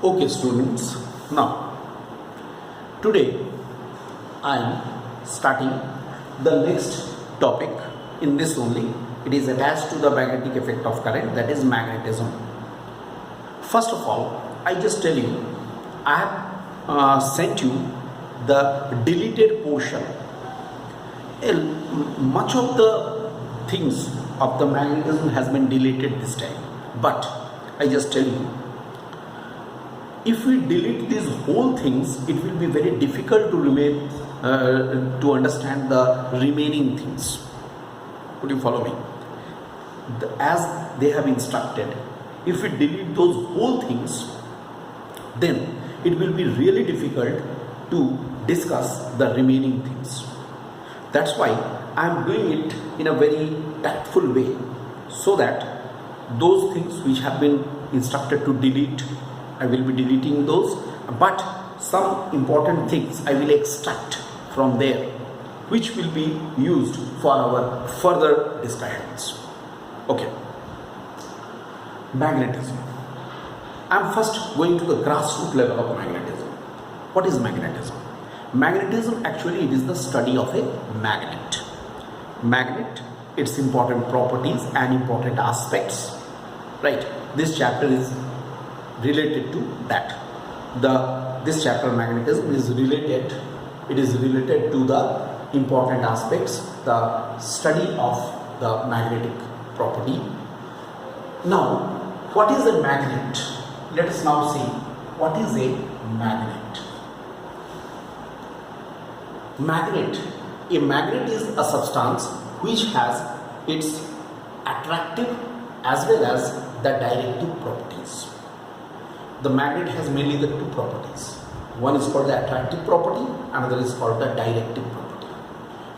Okay, students, now today I am starting the next topic in this only. It is attached to the magnetic effect of current, that is magnetism. First of all, I just tell you, I have sent you the deleted portion. Much of the things of the magnetism has been deleted this time, but I just tell you, if we delete these whole things, it will be very difficult to remain to understand the remaining things. Could you follow me? As they have instructed, if we delete those whole things, then it will be really difficult to discuss the remaining things. That's why I am doing it in a very tactful way, so that those things which have been instructed to delete, I will be deleting those, but some important things I will extract from there, which will be used for our further discussions. Okay. Magnetism. I am first going to the grassroots level of magnetism. What is magnetism? Magnetism, actually, it is the study of a magnet. Magnet, its important properties and important aspects. Right. This chapter is related to that. This chapter magnetism is related. It is related to the important aspects, the study of the magnetic property. Now, what is a magnet? Let us now see what is a magnet. A magnet is a substance which has its attractive as well as the directive properties. The magnet has mainly the two properties. One is called the attractive property, another is called the directive property.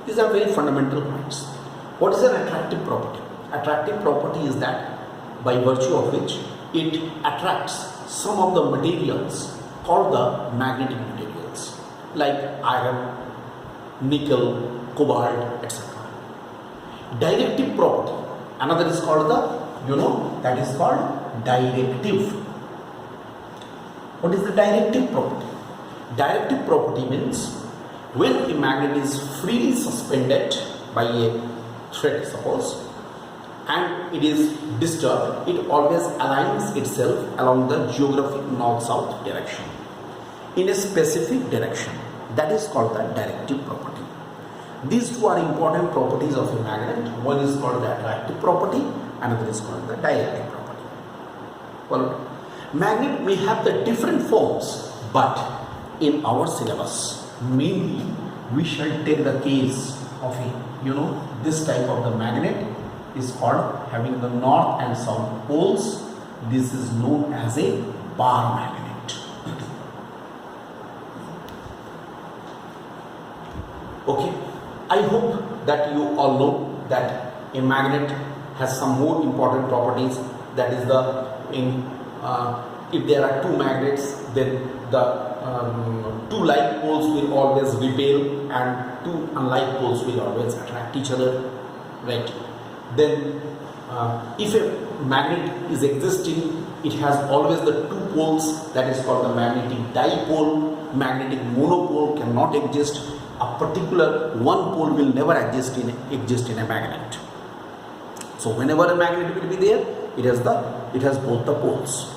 These are very fundamental points. What is an attractive property? Attractive property is that by virtue of which it attracts some of the materials called the magnetic materials, like iron, nickel, cobalt, etc. Directive property, another is called that is called directive. What is the directive property? Directive property means when a magnet is freely suspended by a thread, suppose, and it is disturbed, it always aligns itself along the geographic north-south direction in a specific direction. That is called the directive property. These two are important properties of a magnet. One is called the attractive property, another is called the directive property. Well, magnet may have the different forms, but in our syllabus, mainly we shall take the case of this type of the magnet is called having the north and south poles. This is known as a bar magnet. Okay, I hope that you all know that a magnet has some more important properties. That is if there are two magnets, then the two like poles will always repel and two unlike poles will always attract each other, right? Then if a magnet is existing, it has always the two poles, that is called the magnetic dipole. Magnetic monopole cannot exist. A particular one pole will never exist in a magnet. So whenever a magnet will be there, it has both the poles.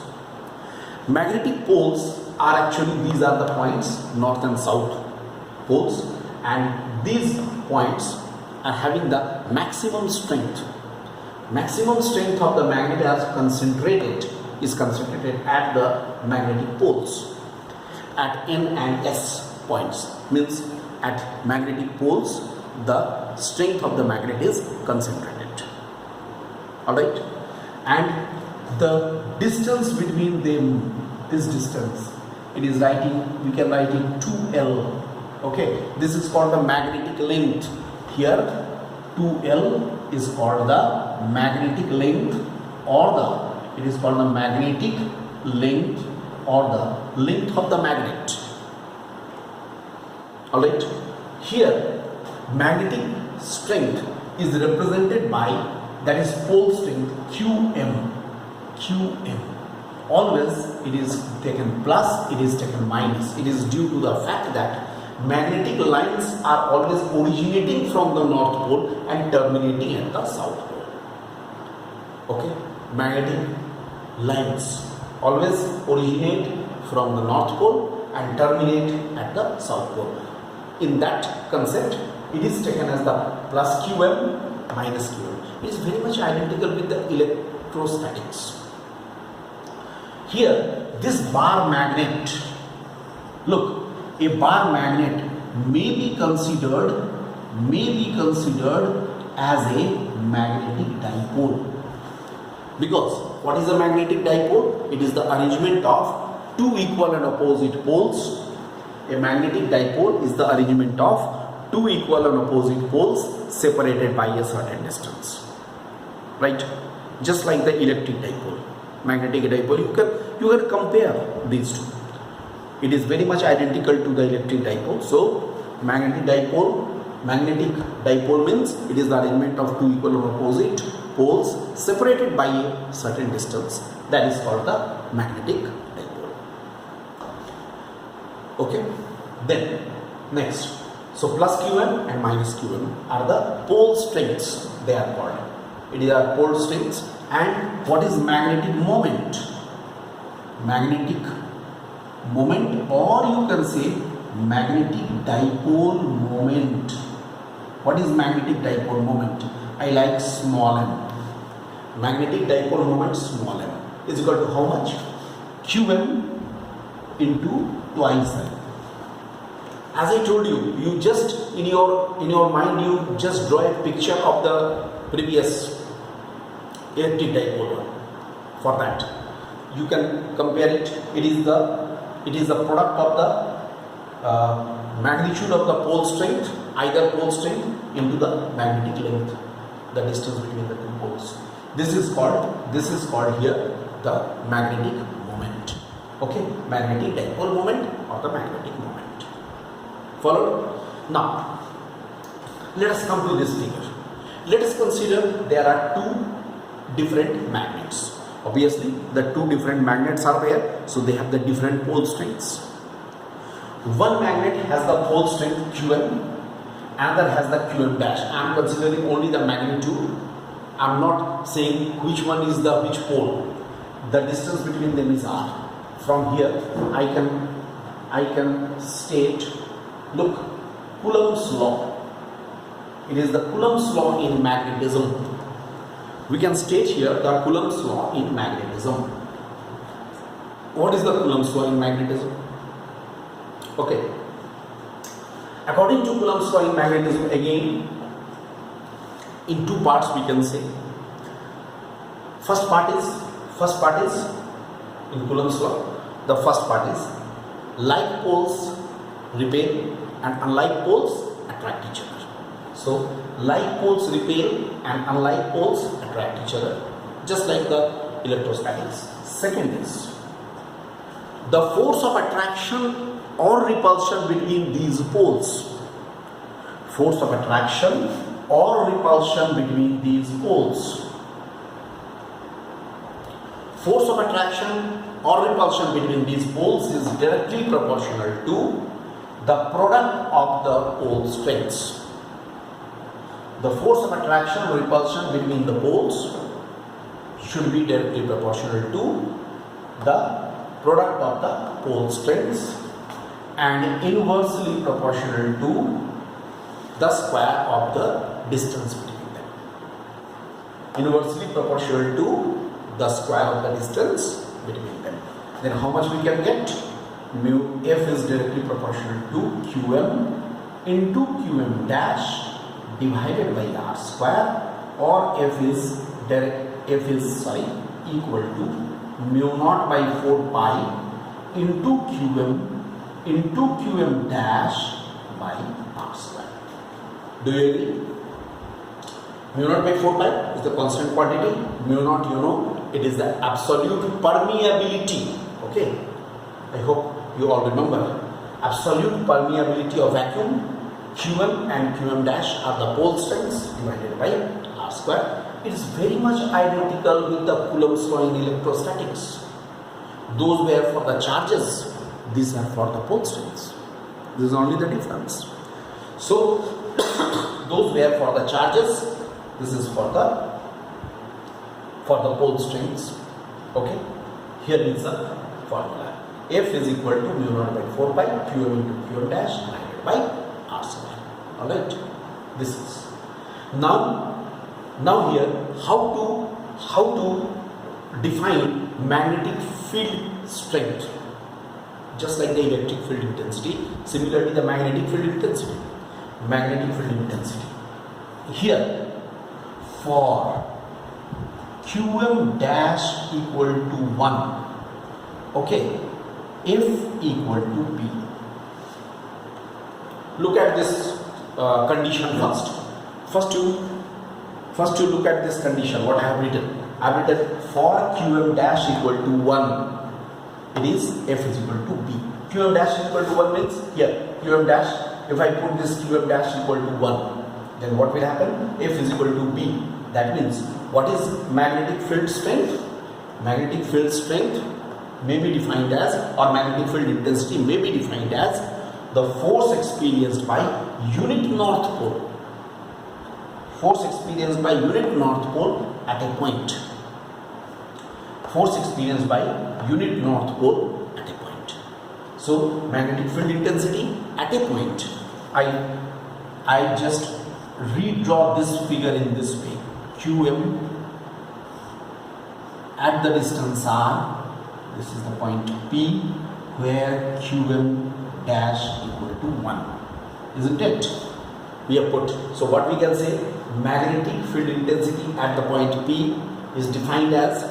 Magnetic poles are actually, these are the points, north and south poles, and these points are having the maximum strength. Maximum strength of the magnet is concentrated at the magnetic poles, at N and S points. Means at magnetic poles, the strength of the magnet is concentrated. Alright, and the distance between them, this distance, we can write in 2L. Okay, this is called the magnetic length. Here 2L is called the magnetic length, or it is called the magnetic length or the length of the magnet. Alright, here magnetic strength is represented by, that is pole strength, QM, always it is taken plus, it is taken minus. It is due to the fact that magnetic lines are always originating from the North Pole and terminating at the South Pole. Okay, magnetic lines always originate from the North Pole and terminate at the South Pole. In that concept, it is taken as the plus QM minus QM. It is very much identical with the electrostatics. Here, this bar magnet, look, a bar magnet may be considered as a magnetic dipole. Because what is a magnetic dipole? It is the arrangement of two equal and opposite poles. A magnetic dipole is the arrangement of two equal and opposite poles separated by a certain distance. Right? Just like the electric dipole. Magnetic dipole, you can compare these two. It is very much identical to the electric dipole. So magnetic dipole means it is the arrangement of two equal and opposite poles separated by a certain distance. That is called the magnetic dipole. Okay, then next, so plus QM and minus QM are the pole strengths, they are called. It is our pole strengths. And what is magnetic moment? Magnetic moment, or you can say magnetic dipole moment. What is magnetic dipole moment? I like small m. Magnetic dipole moment small m is equal to how much? QM into twice m. As I told you, you just in your mind you just draw a picture of the previous electric dipole one. For that, you can compare it. It is the product of the magnitude of the pole strength, either pole strength into the magnetic length, the distance between the two poles. This is called here the magnetic moment. Okay, magnetic dipole moment or the magnetic moment. Followed? Now, let us come to this figure. Let us consider there are two different magnets. Obviously, the two different magnets are there, so they have the different pole strengths. One magnet has the pole strength QM, another has the QM dash. I am considering only the magnitude. I am not saying which one is the which pole. The distance between them is r. From here, I can state. Look, Coulomb's law. It is the Coulomb's law in magnetism. We can state here the Coulomb's law in magnetism. What is the Coulomb's law in magnetism? Okay. According to Coulomb's law in magnetism, again, in two parts we can say. First part is in Coulomb's law. The first part is like poles repel and unlike poles attract each other. So like poles repel and unlike poles attract each other, just like the electrostatics. Second is the force of attraction or repulsion between these poles. Force of attraction or repulsion between these poles. Force of attraction or repulsion between these poles is directly proportional to the product of the pole strengths. The force of attraction or repulsion between the poles should be directly proportional to the product of the pole strengths and inversely proportional to the square of the distance between them. Inversely proportional to the square of the distance between them. Then how much we can get? Mu F is directly proportional to QM into QM dash divided by r square, or F is equal to mu naught by 4 pi into QM dash by r square. Do you agree? Mu naught by 4 pi is the constant quantity. Mu naught, you know, it is the absolute permeability. Okay, I hope you all remember. Absolute permeability of vacuum. Q1 and Qm dash are the pole strengths divided by r square. It is very much identical with the Coulomb's law in electrostatics. Those were for the charges, these are for the pole strengths. This is only the difference. So those were for the charges, this is for the pole strengths. Okay, here is the formula. F is equal to mu naught by 4 pi qm into qm dash divided by r square. Alright, this is now here how to define magnetic field strength. Just like the electric field intensity, similarly the magnetic field intensity. Here for qm dash equal to 1, okay, F equal to P. Look at this condition first. First you look at this condition. What I have written? I have written for qm dash equal to 1. It is F is equal to P. Qm dash equal to 1 means here qm dash. If I put this qm dash equal to 1, then what will happen? F is equal to P. That means what is magnetic field strength? Magnetic field strength may be defined as, or magnetic field intensity may be defined as, the force experienced by unit north pole. Force experienced by unit north pole at a point. Force experienced by unit north pole at a point. So magnetic field intensity at a point. I just redraw this figure in this way. Qm at the distance r. This is the point P where qm dash equal to 1. Isn't it? We have put. So what we can say, magnetic field intensity at the point P is defined as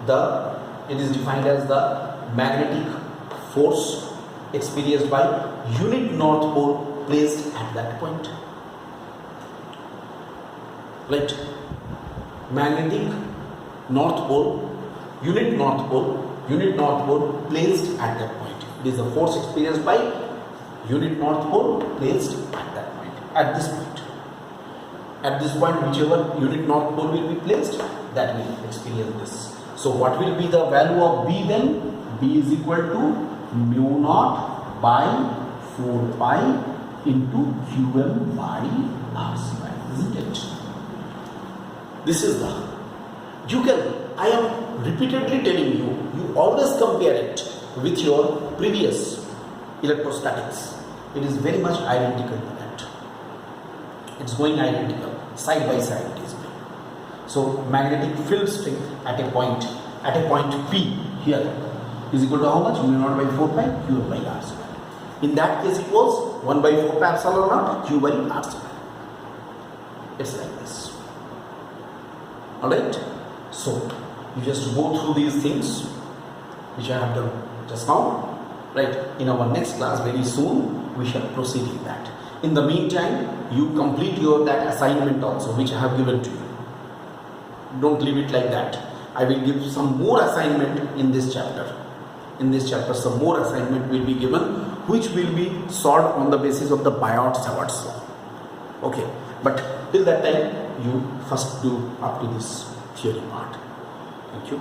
the magnetic force experienced by unit north pole placed at that point. Right? Magnetic north pole, unit north pole placed at that point. It is the force experienced by unit north pole placed at that point. At this point. At this point, whichever unit north pole will be placed, that will experience this. So what will be the value of B then? B is equal to mu naught by 4 pi into qm by r square. Isn't it? This is the, I am repeatedly telling you, you always compare it with your previous electrostatics. It is very much identical to that. It's going identical, side by side it is going. So magnetic field strength at a point P here is equal to how much? Mu naught by 4 pi q by r square. In that case it was 1 by 4 pi epsilon naught q by r square. It's like this. Alright? So you just go through these things which I have done just now. Right? In our next class very soon we shall proceed in that. In the meantime, you complete that assignment also which I have given to you. Don't leave it like that. I will give some more assignment in this chapter. In this chapter, some more assignment will be given which will be solved on the basis of the Biot-Savart's law. Okay, but till that time, you first do up to this theory part. Thank you.